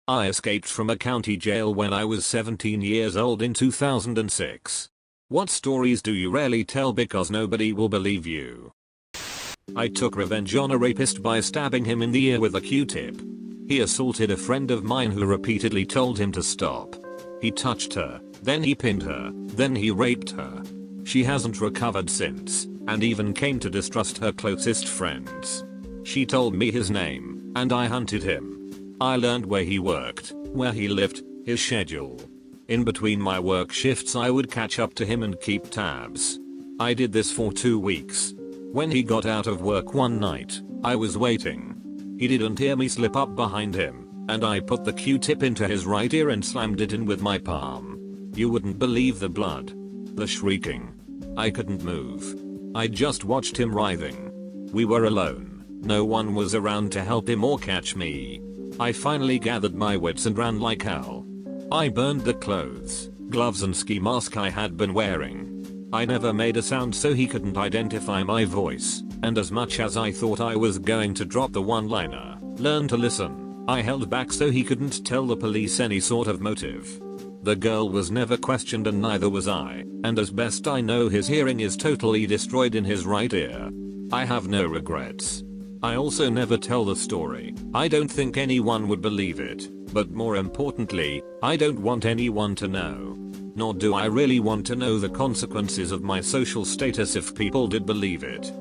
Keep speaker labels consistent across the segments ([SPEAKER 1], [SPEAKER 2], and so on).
[SPEAKER 1] I escaped from a county jail when I was 17 years old in 2006. What stories do you rarely tell because nobody will believe you? I took revenge on a rapist by stabbing him in the ear with a Q-tip. He assaulted a friend of mine who repeatedly told him to stop. He touched her, then he pinned her, then he raped her. She hasn't recovered since, and even came to distrust her closest friends. She told me his name, and I hunted him. I learned where he worked, where he lived, his schedule. In between my work shifts I would catch up to him and keep tabs. I did this for 2 weeks. When he got out of work one night, I was waiting. He didn't hear me slip up behind him, and I put the Q-tip into his right ear and slammed it in with my palm. You wouldn't believe the blood. The shrieking. I couldn't move. I just watched him writhing. We were alone. No one was around to help him or catch me. I finally gathered my wits and ran like hell. I burned the clothes, gloves and ski mask I had been wearing. I never made a sound so he couldn't identify my voice, and as much as I thought I was going to drop the one-liner, learn to listen, I held back so he couldn't tell the police any sort of motive. The girl was never questioned and neither was I, and as best I know his hearing is totally destroyed in his right ear. I have no regrets. I also never tell the story. I don't think anyone would believe it, but more importantly, I don't want anyone to know. Nor do I really want to know the consequences of my social status if people did believe it.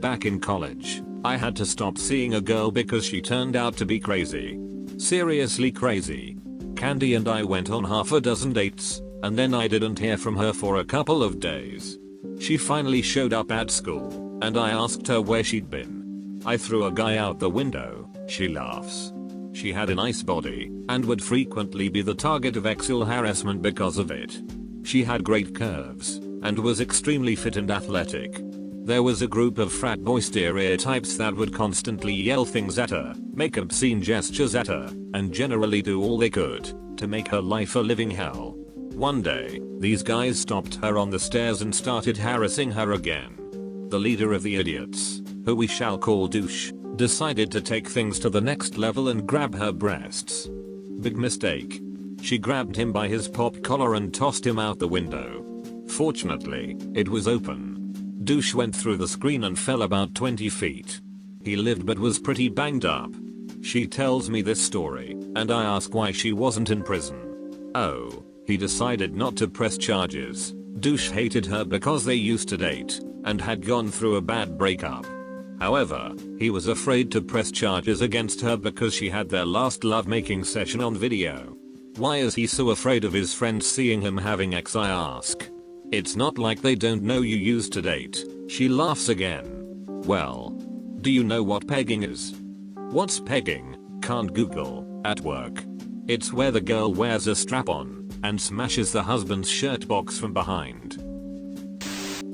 [SPEAKER 1] Back in college, I had to stop seeing a girl because she turned out to be crazy. Seriously crazy. Candy and I went on half a dozen dates, and then I didn't hear from her for a couple of days. She finally showed up at school, and I asked her where she'd been. I threw a guy out the window, she laughs. She had a nice body, and would frequently be the target of sexual harassment because of it. She had great curves, and was extremely fit and athletic. There was a group of frat boy stereotypes that would constantly yell things at her, make obscene gestures at her, and generally do all they could to make her life a living hell. One day, these guys stopped her on the stairs and started harassing her again. The leader of the idiots, who we shall call Douche, decided to take things to the next level and grab her breasts. Big mistake. She grabbed him by his pop collar and tossed him out the window. Fortunately, it was open. Douche went through the screen and fell about 20 feet. He lived but was pretty banged up. She tells me this story, and I ask why she wasn't in prison. Oh, he decided not to press charges. Douche hated her because they used to date, and had gone through a bad breakup. However, he was afraid to press charges against her because she had their last lovemaking session on video. Why is he so afraid of his friends seeing him having sex, I ask. It's not like they don't know you used to date. She laughs again. Well, do you know what pegging is? What's pegging? Can't Google. At work. It's where the girl wears a strap-on and smashes the husband's shirt box from behind.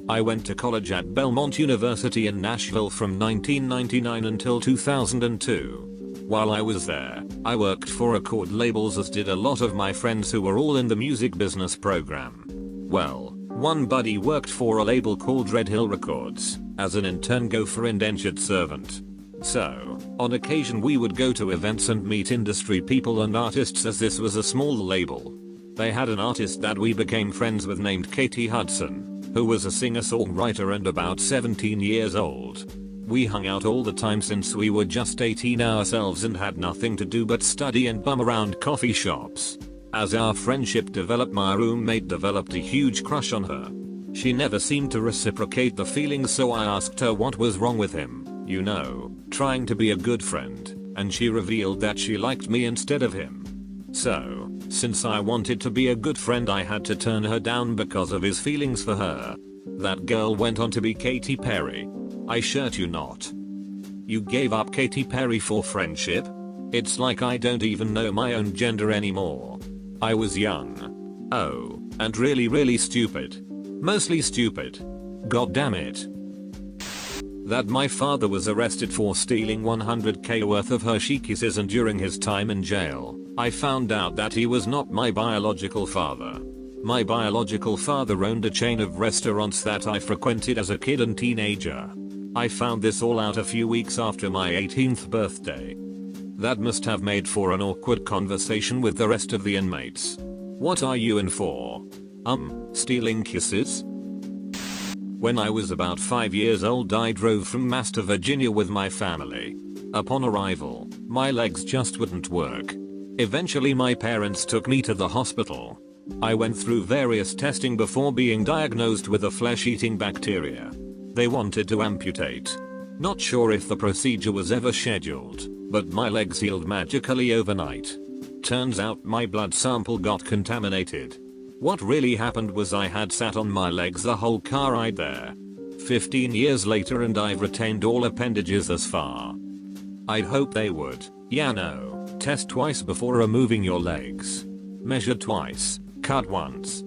[SPEAKER 1] I went to college at Belmont University in Nashville from 1999 until 2002. While I was there, I worked for record labels, as did a lot of my friends who were all in the music business program. Well, one buddy worked for a label called Red Hill Records as an intern gopher indentured servant. So, on occasion we would go to events and meet industry people and artists, as this was a small label. They had an artist that we became friends with named Katie Hudson, who was a singer-songwriter and about 17 years old. We hung out all the time since we were just 18 ourselves and had nothing to do but study and bum around coffee shops. As our friendship developed, my roommate developed a huge crush on her. She never seemed to reciprocate the feelings, so I asked her what was wrong with him, you know, trying to be a good friend, and she revealed that she liked me instead of him. So, since I wanted to be a good friend, I had to turn her down because of his feelings for her. That girl went on to be Katy Perry. I shirt you not. You gave up Katy Perry for friendship? It's like I don't even know my own gender anymore. I was young. Oh, and really stupid. Mostly stupid. God damn it. That my father was arrested for stealing $100k worth of Hershey Kisses, and during his time in jail, I found out that he was not my biological father. My biological father owned a chain of restaurants that I frequented as a kid and teenager. I found this all out a few weeks after my 18th birthday. That must have made for an awkward conversation with the rest of the inmates. What are you in for? Stealing kisses? When I was about 5 years old, I drove from Mass to Virginia with my family. Upon arrival, my legs just wouldn't work. Eventually my parents took me to the hospital. I went through various testing before being diagnosed with a flesh-eating bacteria. They wanted to amputate. Not sure if the procedure was ever scheduled, but my legs healed magically overnight. Turns out my blood sample got contaminated. What really happened was I had sat on my legs the whole car ride there. 15 years later and I've retained all appendages thus far. I'd hope they would. Yeah, no. Test twice before removing your legs. Measure twice. Cut once.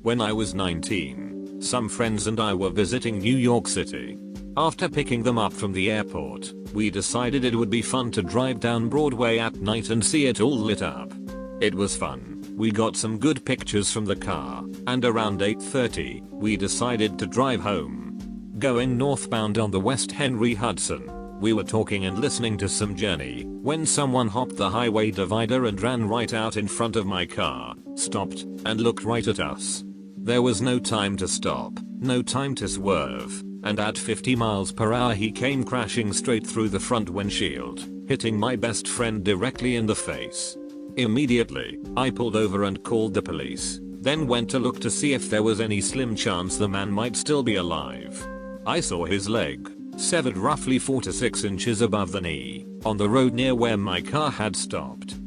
[SPEAKER 1] When I was 19, some friends and I were visiting New York City. After picking them up from the airport, we decided it would be fun to drive down Broadway at night and see it all lit up. It was fun. We got some good pictures from the car, and around 8:30, we decided to drive home. Going northbound on the West Henry Hudson, we were talking and listening to some Journey when someone hopped the highway divider and ran right out in front of my car, stopped, and looked right at us. There was no time to stop, no time to swerve, and at 50 miles per hour he came crashing straight through the front windshield, hitting my best friend directly in the face. Immediately, I pulled over and called the police, then went to look to see if there was any slim chance the man might still be alive. I saw his leg, severed roughly 4 to 6 inches above the knee, on the road near where my car had stopped.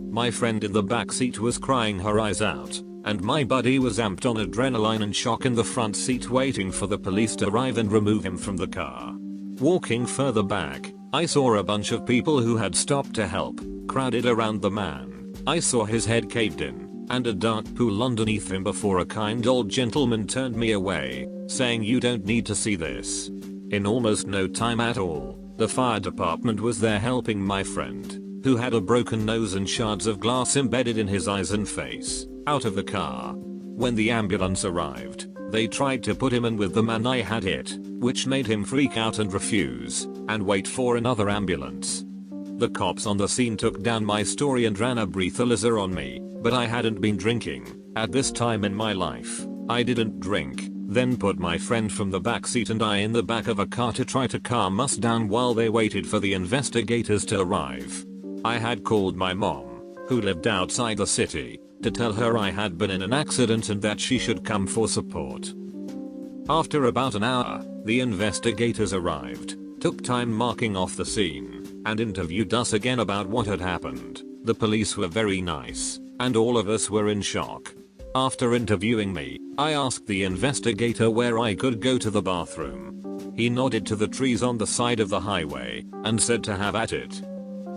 [SPEAKER 1] My friend in the back seat was crying her eyes out, and my buddy was amped on adrenaline and shock in the front seat waiting for the police to arrive and remove him from the car. Walking further back, I saw a bunch of people who had stopped to help, crowded around the man. I saw his head caved in, and a dark pool underneath him before a kind old gentleman turned me away, saying you don't need to see this. In almost no time at all, the fire department was there helping my friend, who had a broken nose and shards of glass embedded in his eyes and face, out of the car. When the ambulance arrived, they tried to put him in with the man I had hit, which made him freak out and refuse, and wait for another ambulance. The cops on the scene took down my story and ran a breathalyzer on me, but I hadn't been drinking. At this time in my life, I didn't drink, then put my friend from the back seat and I in the back of a car to try to calm us down while they waited for the investigators to arrive. I had called my mom, who lived outside the city, to tell her I had been in an accident and that she should come for support. After about an hour, the investigators arrived, took time marking off the scene, and interviewed us again about what had happened. The police were very nice, and all of us were in shock. After interviewing me, I asked the investigator where I could go to the bathroom. He nodded to the trees on the side of the highway, and said to have at it.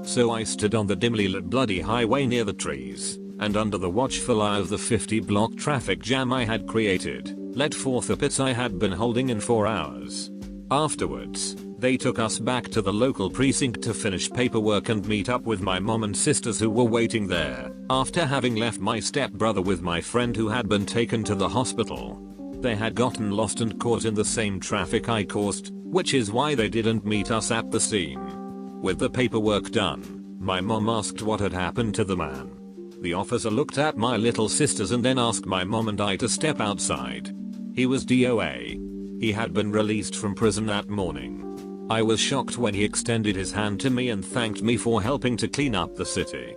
[SPEAKER 1] So I stood on the dimly lit bloody highway near the trees, and under the watchful eye of the 50-block traffic jam I had created, let forth the pits I had been holding in for hours. Afterwards, they took us back to the local precinct to finish paperwork and meet up with my mom and sisters who were waiting there, after having left my stepbrother with my friend who had been taken to the hospital. They had gotten lost and caught in the same traffic I caused, which is why they didn't meet us at the scene. With the paperwork done, my mom asked what had happened to the man. The officer looked at my little sisters and then asked my mom and I to step outside. He was DOA. He had been released from prison that morning. I was shocked when he extended his hand to me and thanked me for helping to clean up the city.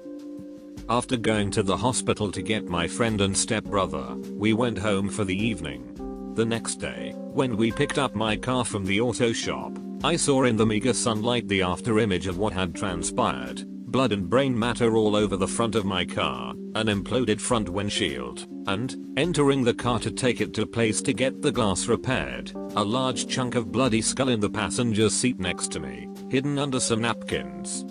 [SPEAKER 1] After going to the hospital to get my friend and stepbrother, we went home for the evening. The next day, when we picked up my car from the auto shop, I saw in the meager sunlight the after image of what had transpired. Blood and brain matter all over the front of my car, an imploded front windshield, and, entering the car to take it to place to get the glass repaired, a large chunk of bloody skull in the passenger seat next to me, hidden under some napkins.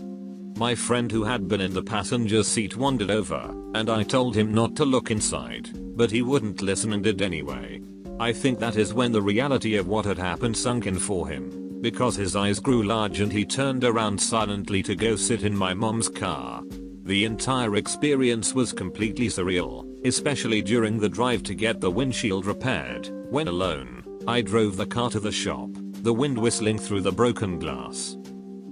[SPEAKER 1] My friend who had been in the passenger seat wandered over, and I told him not to look inside, but he wouldn't listen and did anyway. I think that is when the reality of what had happened sunk in for him. Because his eyes grew large and he turned around silently to go sit in my mom's car. The entire experience was completely surreal, especially during the drive to get the windshield repaired. When alone, I drove the car to the shop, the wind whistling through the broken glass.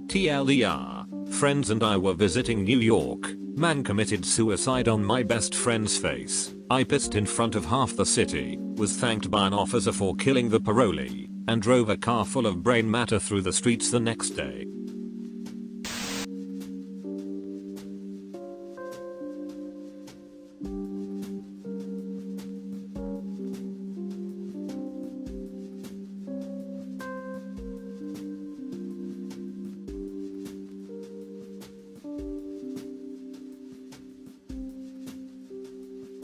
[SPEAKER 1] TLDR, Friends and I were visiting New York. Man committed suicide on my best friend's face. I pissed in front of half the city, was thanked by an officer for killing the parolee, and drove a car full of brain matter through the streets the next day.